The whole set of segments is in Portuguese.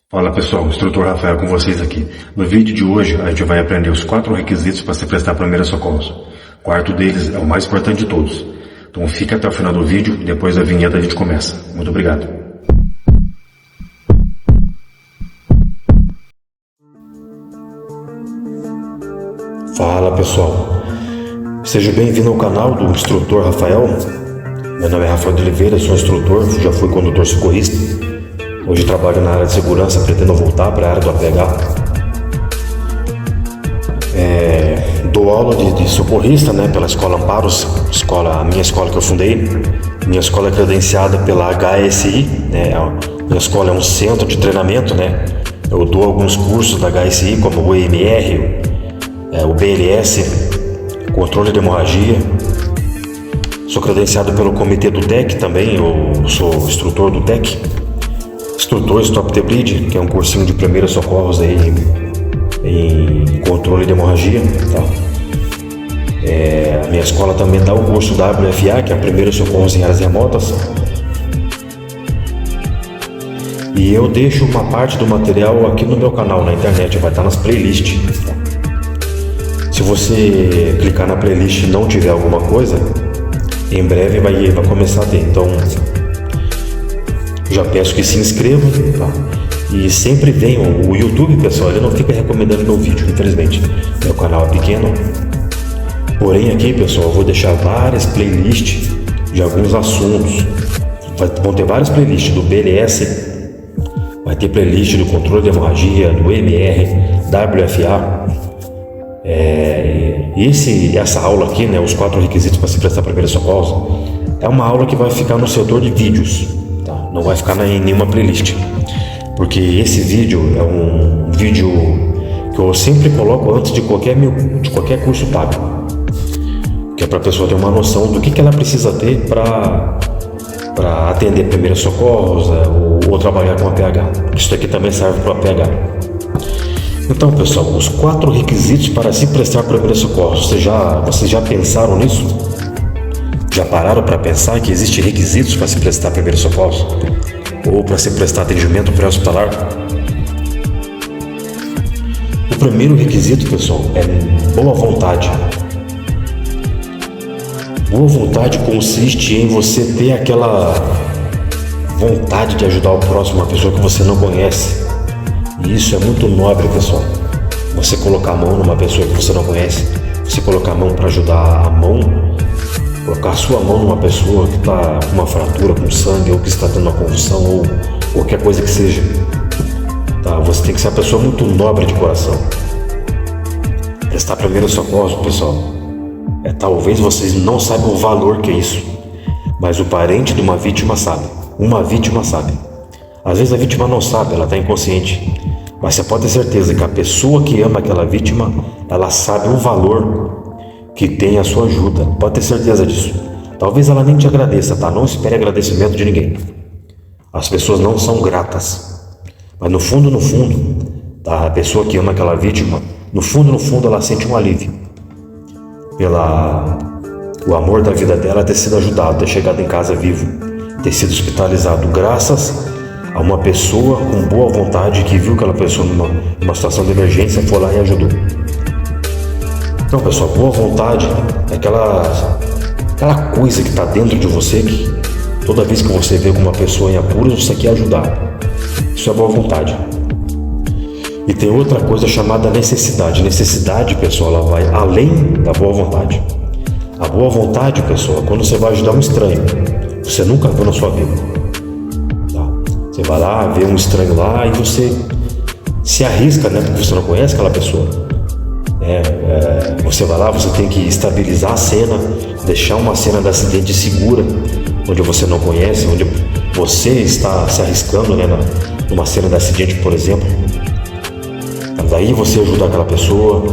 Fala pessoal, o instrutor Rafael com vocês aqui. No vídeo de hoje a gente vai aprender os 4 requisitos para se prestar primeiros socorros. O quarto deles é o mais importante de todos. Então fica até o final do vídeo, depois da vinheta a gente começa. Muito obrigado. Fala pessoal, seja bem-vindo ao canal do instrutor Rafael. Meu nome é Rafael de Oliveira, sou instrutor, já fui condutor socorrista. Hoje trabalho na área de segurança, pretendo voltar para a área do APH. Dou aula de socorrista, pela Escola Amparos, a minha escola que eu fundei. Minha escola é credenciada pela HSI, minha escola é um centro de treinamento, Eu dou alguns cursos da HSI, como o EMR, o BLS, controle de hemorragia. Sou credenciado pelo comitê do TEC também, eu sou instrutor do TEC. Instrutor Stop the Bleed, que é um cursinho de primeiros socorros aí em controle de hemorragia, tá? A minha escola também dá o curso WFA, que é primeiros socorros em áreas remotas. E eu deixo uma parte do material aqui no meu canal na internet, vai estar nas playlists, tá? Se você clicar na playlist e não tiver alguma coisa, em breve vai começar a ter. Então já peço que se inscrevam, tá? E sempre venham. O YouTube, pessoal, ele não fica recomendando meu vídeo, infelizmente. Meu canal é pequeno. Porém aqui, pessoal, eu vou deixar várias playlists de alguns assuntos. Vão ter várias playlists do BLS, vai ter playlist do controle de hemorragia, do MR, WFA. Essa aula aqui, os 4 requisitos para se prestar primeiros socorros, é uma aula que vai ficar no setor de vídeos, tá? Não vai ficar em nenhuma playlist, porque esse vídeo é um vídeo que eu sempre coloco antes de qualquer curso pago, que é para a pessoa ter uma noção do que ela precisa ter para atender primeiros socorros, ou trabalhar com APH. Isso aqui também serve para o APH. Então, pessoal, os 4 requisitos para se prestar primeiros socorros. Vocês já pensaram nisso? Já pararam para pensar que existem requisitos para se prestar primeiros socorros? Ou para se prestar atendimento pré-hospitalar? O primeiro requisito, pessoal, é boa vontade. Boa vontade consiste em você ter aquela vontade de ajudar o próximo, uma pessoa que você não conhece. E isso é muito nobre, pessoal. Você colocar a mão numa pessoa que você não conhece, você colocar a mão para ajudar colocar a sua mão numa pessoa que está com uma fratura, com sangue, ou que está tendo uma convulsão, ou qualquer coisa que seja. Tá? Você tem que ser uma pessoa muito nobre de coração. Prestar primeiros socorros, pessoal, talvez vocês não saibam o valor que é isso, mas o parente de uma vítima sabe. Uma vítima sabe. Às vezes a vítima não sabe, ela está inconsciente. Mas você pode ter certeza que a pessoa que ama aquela vítima, ela sabe o valor que tem a sua ajuda. Pode ter certeza disso. Talvez ela nem te agradeça, tá? Não espere agradecimento de ninguém. As pessoas não são gratas. Mas no fundo, tá? A pessoa que ama aquela vítima, no fundo, ela sente um alívio. O amor da vida dela ter sido ajudado, ter chegado em casa vivo, ter sido hospitalizado, graças a uma pessoa com boa vontade que viu aquela pessoa numa situação de emergência, foi lá e ajudou. Então, pessoal, boa vontade é aquela coisa que está dentro de você, que toda vez que você vê uma pessoa em apuros, você quer ajudar. Isso é boa vontade. E tem outra coisa chamada necessidade. Necessidade, pessoal, ela vai além da boa vontade. A boa vontade, pessoal, é quando você vai ajudar um estranho, você nunca viu na sua vida. Você vai lá, vê um estranho lá e você se arrisca, porque você não conhece aquela pessoa. Você vai lá, você tem que estabilizar a cena, deixar uma cena de acidente segura, onde você não conhece, onde você está se arriscando, numa cena de acidente, por exemplo. Daí você ajuda aquela pessoa.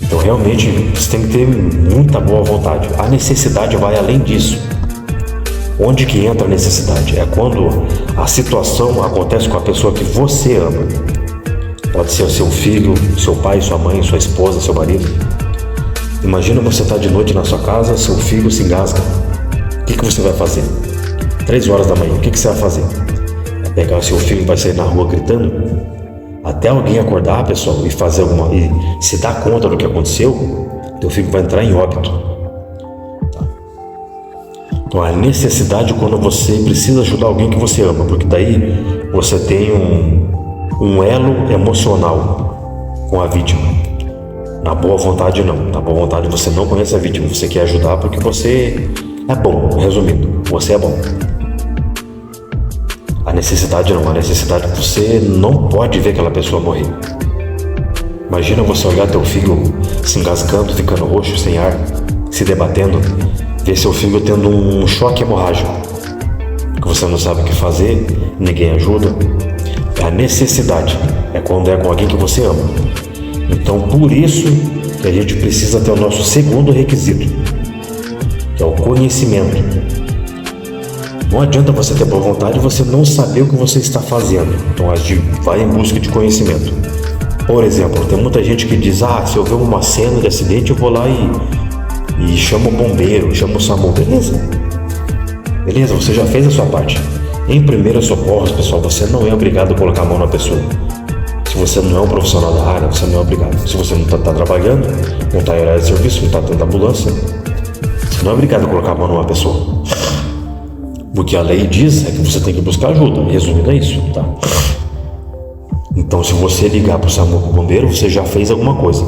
Então realmente você tem que ter muita boa vontade. A necessidade vai além disso. Onde que entra a necessidade? É quando a situação acontece com a pessoa que você ama. Pode ser o seu filho, seu pai, sua mãe, sua esposa, seu marido. Imagina você estar de noite na sua casa, seu filho se engasga. O que você vai fazer? 3 horas da manhã, o que você vai fazer? pegar o seu filho e vai sair na rua gritando, até alguém acordar, pessoal, e fazer e se dar conta do que aconteceu, teu filho vai entrar em óbito. Tá? Então a necessidade quando você precisa ajudar alguém que você ama, porque daí você tem um elo emocional com a vítima. Na boa vontade não, na boa vontade você não conhece a vítima, você quer ajudar porque você é bom, resumindo, você é bom. A necessidade não, a necessidade é que você não pode ver aquela pessoa morrer. Imagina você olhar teu filho se engasgando, ficando roxo, sem ar, se debatendo, ver seu filho tendo um choque hemorrágico, que você não sabe o que fazer, ninguém ajuda. É a necessidade, é quando é com alguém que você ama. Então por isso que a gente precisa ter o nosso segundo requisito, que é o conhecimento. Não adianta você ter boa vontade e você não saber o que você está fazendo. Então a gente vai em busca de conhecimento. Por exemplo, tem muita gente que diz, se eu ver uma cena de acidente eu vou lá e chamo o bombeiro, chamo o SAMU. Beleza, você já fez a sua parte. Em primeiros socorros, pessoal, você não é obrigado a colocar a mão na pessoa. Se você não é um profissional da área, você não é obrigado. Se você não está trabalhando, não está em horário de serviço, não está dentro da ambulância, você não é obrigado a colocar a mão numa pessoa. O que a lei diz é que você tem que buscar ajuda. Resumindo é isso, tá? Então, se você ligar para o SAMU, para o bombeiro, você já fez alguma coisa.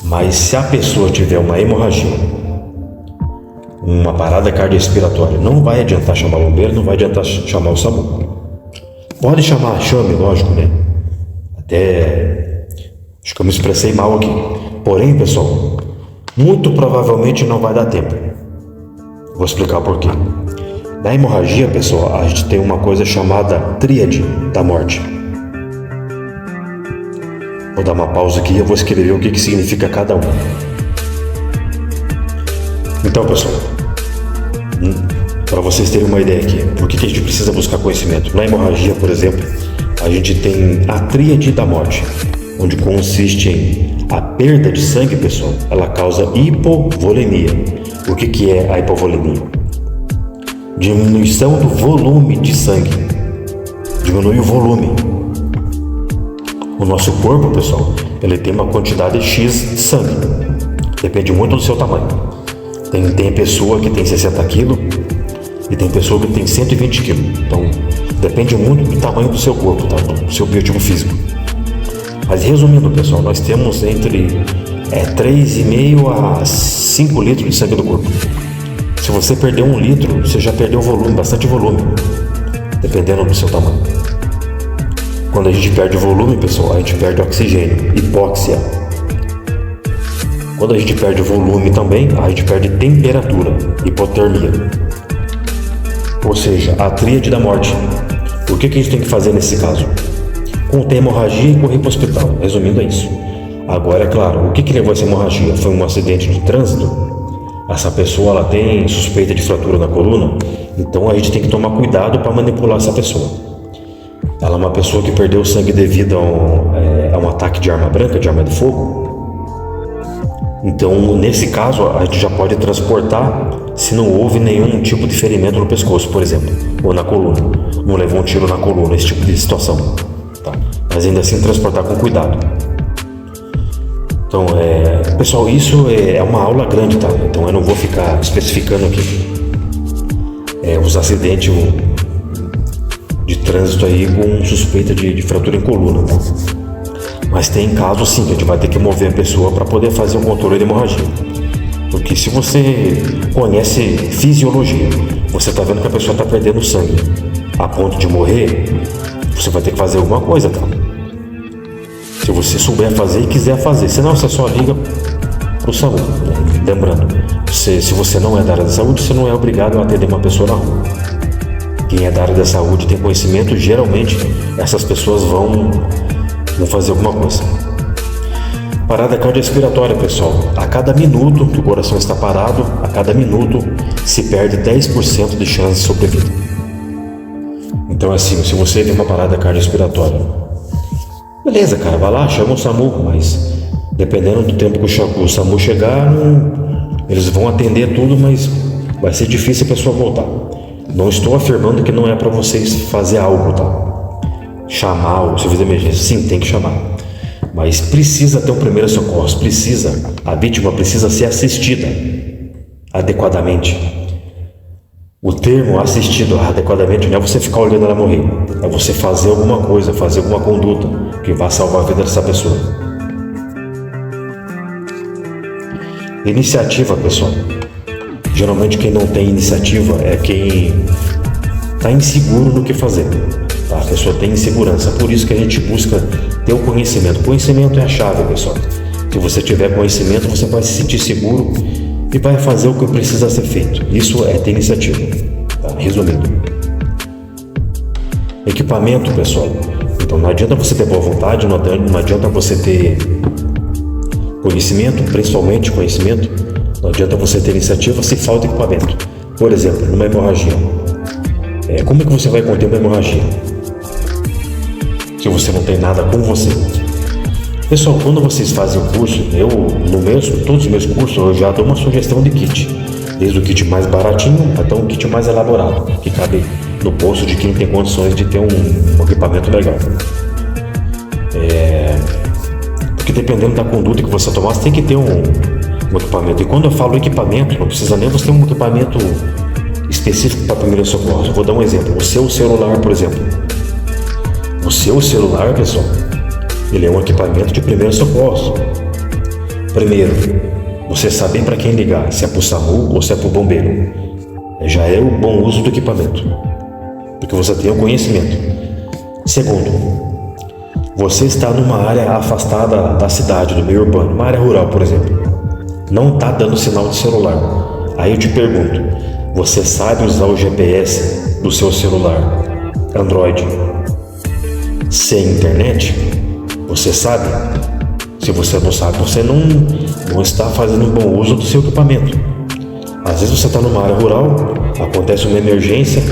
Mas se a pessoa tiver uma hemorragia, uma parada cardiorrespiratória, não vai adiantar chamar o bombeiro, não vai adiantar chamar o SAMU. Pode chamar, chame, lógico, né? Acho que eu me expressei mal aqui. Porém, pessoal, muito provavelmente não vai dar tempo. Vou explicar por quê. Na hemorragia, pessoal, a gente tem uma coisa chamada tríade da morte. Vou dar uma pausa aqui e eu vou escrever o que significa cada um. Então, pessoal, para vocês terem uma ideia aqui, por que a gente precisa buscar conhecimento? Na hemorragia, por exemplo, a gente tem a tríade da morte, onde consiste em a perda de sangue, pessoal, ela causa hipovolemia. O que é a hipovolemia? Diminuição do volume de sangue. Diminui o volume. O nosso corpo, pessoal, ele tem uma quantidade X de sangue. Depende muito do seu tamanho. Tem pessoa que tem 60 quilos e tem pessoa que tem 120 quilos. Então, depende muito do tamanho do seu corpo, tá? Do seu biotipo físico. Mas resumindo, pessoal, nós temos entre 3,5 a 5 litros de sangue do corpo. Se você perder 1 litro, você já perdeu volume, bastante volume, dependendo do seu tamanho. Quando a gente perde volume, pessoal, a gente perde oxigênio, hipóxia. Quando a gente perde volume também, a gente perde temperatura, hipotermia. Ou seja, a tríade da morte. O que a gente tem que fazer nesse caso? Com ter hemorragia e correr para o hospital. Resumindo é isso. Agora, é claro, o que levou a essa hemorragia? Foi um acidente de trânsito? Essa pessoa ela tem suspeita de fratura na coluna? Então a gente tem que tomar cuidado para manipular essa pessoa. Ela é uma pessoa que perdeu sangue devido a um ataque de arma branca, de arma de fogo. Então, nesse caso, a gente já pode transportar se não houve nenhum tipo de ferimento no pescoço, por exemplo, ou na coluna. Não levou um tiro na coluna, esse tipo de situação. Tá? Mas ainda assim, transportar com cuidado. Então, pessoal, isso é uma aula grande, tá? Então eu não vou ficar especificando aqui os acidentes de trânsito aí com suspeita de fratura em coluna, tá? Mas tem casos sim que a gente vai ter que mover a pessoa para poder fazer o controle de hemorragia. Porque se você conhece fisiologia, você está vendo que a pessoa está perdendo sangue a ponto de morrer, você vai ter que fazer alguma coisa, tá? Se você souber fazer e quiser fazer, senão você só liga para o SAMU. Lembrando, se você não é da área da saúde, você não é obrigado a atender uma pessoa na rua. Quem é da área da saúde tem conhecimento, geralmente essas pessoas vão fazer alguma coisa. Parada cardiorrespiratória, pessoal. A cada minuto que o coração está parado, a cada minuto se perde 10% de chance de sobrevida. Então assim, se você tem uma parada cardiorrespiratória, beleza, cara, vai lá, chama o SAMU, mas dependendo do tempo que o SAMU chegar, eles vão atender tudo, mas vai ser difícil a pessoa voltar. Não estou afirmando que não é para vocês fazer algo, tá? Chamar o serviço de emergência, sim, tem que chamar. Mas precisa ter um primeiro socorro, a vítima precisa ser assistida adequadamente. O termo assistido adequadamente não é você ficar olhando ela morrer, é você fazer alguma coisa, fazer alguma conduta que vá salvar a vida dessa pessoa. Iniciativa, pessoal. Geralmente quem não tem iniciativa é quem está inseguro no que fazer. Tá? A pessoa tem insegurança, por isso que a gente busca ter o conhecimento. Conhecimento é a chave, pessoal. Se você tiver conhecimento, você vai se sentir seguro e vai fazer o que precisa ser feito. Isso é ter iniciativa. Tá? Resumindo. Equipamento, pessoal. Então não adianta você ter boa vontade, não adianta você ter conhecimento, principalmente conhecimento. Não adianta você ter iniciativa se falta equipamento. Por exemplo, numa hemorragia. Como é que você vai conter uma hemorragia se você não tem nada com você? Pessoal, quando vocês fazem o curso, todos os meus cursos, eu já dou uma sugestão de kit. Desde o kit mais baratinho até um kit mais elaborado, que cabe no bolso de quem tem condições de ter um equipamento legal. Porque dependendo da conduta que você tomar, você tem que ter um equipamento. E quando eu falo equipamento, não precisa nem você ter um equipamento específico para primeiro socorro. Eu vou dar um exemplo. O seu celular, por exemplo. O seu celular, pessoal, ele é um equipamento de primeiro socorro. Primeiro, você saber para quem ligar, se é para o SAMU ou se é para o bombeiro. Já é o bom uso do equipamento, porque você tem o conhecimento. Segundo, você está numa área afastada da cidade, do meio urbano, uma área rural, por exemplo. Não está dando sinal de celular. Aí eu te pergunto, você sabe usar o GPS do seu celular Android sem internet? Você sabe? Se você não sabe, você não está fazendo um bom uso do seu equipamento. Às vezes você está numa área rural, acontece uma emergência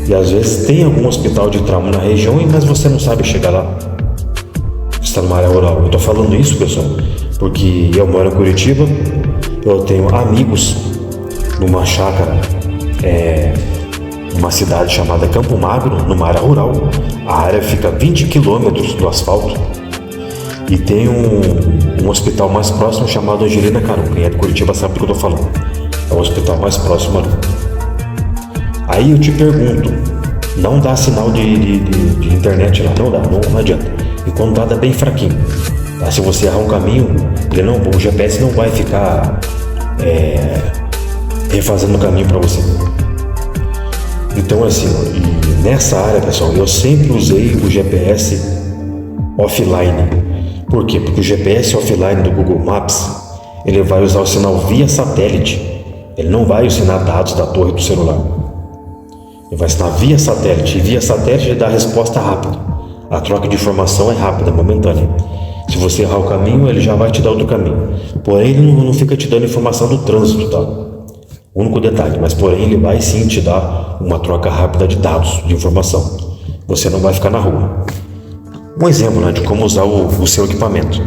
e às vezes tem algum hospital de trauma na região, mas você não sabe chegar lá. Você está numa área rural. Eu estou falando isso, pessoal, porque eu moro em Curitiba, eu tenho amigos numa chácara, numa cidade chamada Campo Magro, numa área rural. A área fica a 20 quilômetros do asfalto e tem um hospital mais próximo chamado Angelina Carum. Quem é de Curitiba sabe do que eu estou falando. É o hospital mais próximo ali. Aí eu te pergunto, não dá sinal de internet lá, não adianta. E quando dá bem fraquinho. Tá? Se você errar um caminho, o GPS não vai ficar refazendo o caminho para você. Então assim, nessa área, pessoal, eu sempre usei o GPS offline. Por quê? Porque o GPS offline do Google Maps, ele vai usar o sinal via satélite. Ele não vai ensinar dados da torre do celular. Ele vai ensinar via satélite. E via satélite ele dá a resposta rápida. A troca de informação é rápida, momentânea. Se você errar o caminho, ele já vai te dar outro caminho. Porém, ele não fica te dando informação do trânsito, tá? Único detalhe. Mas, porém, ele vai sim te dar uma troca rápida de dados, de informação. Você não vai ficar na rua. Um exemplo, né, de como usar o seu equipamento.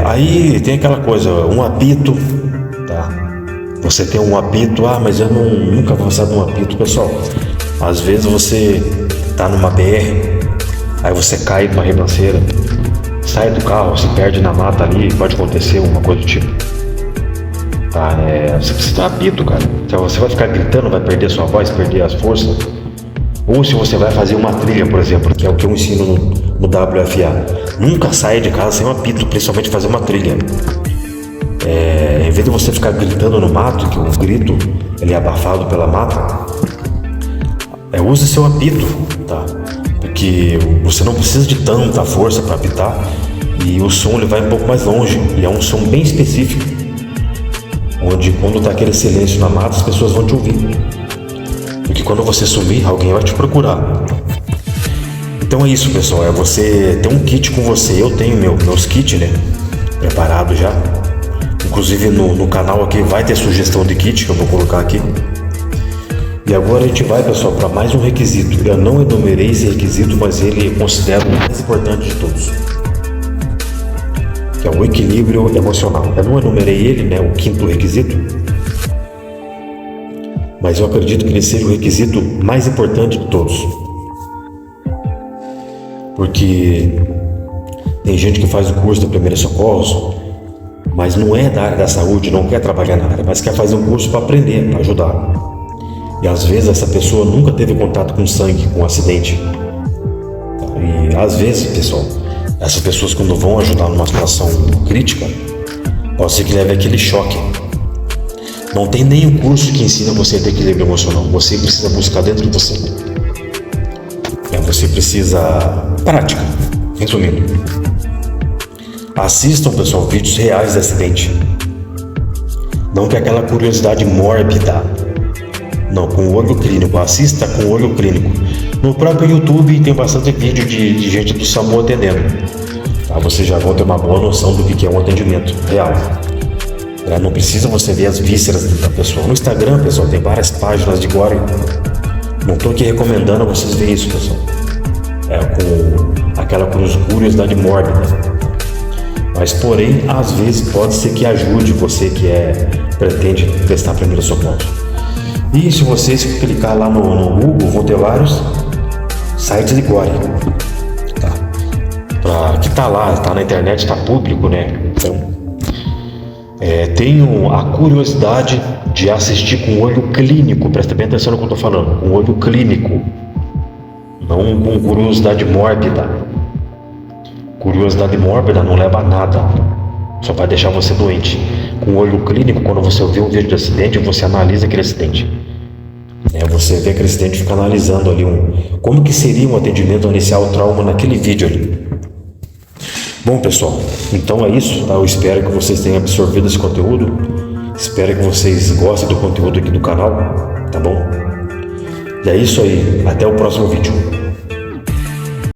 Aí tem aquela coisa, um apito, tá? Você tem um apito, mas eu nunca vou usar um apito, pessoal. Às vezes você tá numa BR, aí você cai numa ribanceira, sai do carro, se perde na mata ali, pode acontecer uma coisa do tipo. Tá, você precisa de um apito, cara. Você vai ficar gritando, vai perder sua voz, perder as forças. Ou se você vai fazer uma trilha, por exemplo, que é o que eu ensino no WFA. Nunca saia de casa sem um apito, principalmente fazer uma trilha. Em vez de você ficar gritando no mato, que o grito ele é abafado pela mata, use seu apito, tá? Porque você não precisa de tanta força para apitar e o som ele vai um pouco mais longe e é um som bem específico, onde quando tá aquele silêncio na mata as pessoas vão te ouvir. Porque quando você sumir, alguém vai te procurar. Então é isso, pessoal. É você ter um kit com você. Eu tenho meus kits, né? Preparado já. Inclusive no canal aqui vai ter sugestão de kit que eu vou colocar aqui. E agora a gente vai, pessoal, para mais um requisito. Eu não enumerei esse requisito, mas ele eu considero o mais importante de todos. Que é o equilíbrio emocional. Eu não enumerei ele, né? O quinto requisito. mas eu acredito que ele seja o requisito mais importante de todos. Porque tem gente que faz o curso de primeiros socorros, mas não é da área da saúde, não quer trabalhar na área, mas quer fazer um curso para aprender, para ajudar. E às vezes essa pessoa nunca teve contato com sangue, com acidente. E às vezes, pessoal, essas pessoas quando vão ajudar numa situação crítica, pode ser que leve aquele choque. Não tem nenhum curso que ensina você a ter equilíbrio emocional. Você precisa buscar dentro de você. Você precisa prática. Resumindo, assistam, pessoal, vídeos reais de acidente. Não que aquela curiosidade mórbida. Não, com o olho clínico. Assista com o olho clínico. No próprio YouTube tem bastante vídeo de gente do SAMU atendendo. Tá? Vocês já vão ter uma boa noção do que é um atendimento real. Não precisa você ver as vísceras da pessoa. No Instagram, pessoal, tem várias páginas de gore. Não estou aqui recomendando a vocês verem isso, pessoal. Com aquela curiosidade mórbida. Mas, porém, às vezes pode ser que ajude você que pretende prestar primeiro socorro. E se vocês clicar lá no Google, vão ter vários sites de gore. Tá? Que tá lá, tá na internet, tá público, né? Então, tenho a curiosidade de assistir com olho clínico. Presta bem atenção no que eu tô falando. Com olho clínico. Não com curiosidade mórbida. Curiosidade mórbida não leva a nada. Só vai deixar você doente. Com olho clínico, quando você vê um vídeo de acidente, você analisa aquele acidente. Você vê aquele acidente e fica analisando ali como que seria um atendimento inicial trauma naquele vídeo ali. Bom, pessoal, então é isso, tá? Eu espero que vocês tenham absorvido esse conteúdo. Espero que vocês gostem do conteúdo aqui do canal, tá bom? E é isso aí, até o próximo vídeo.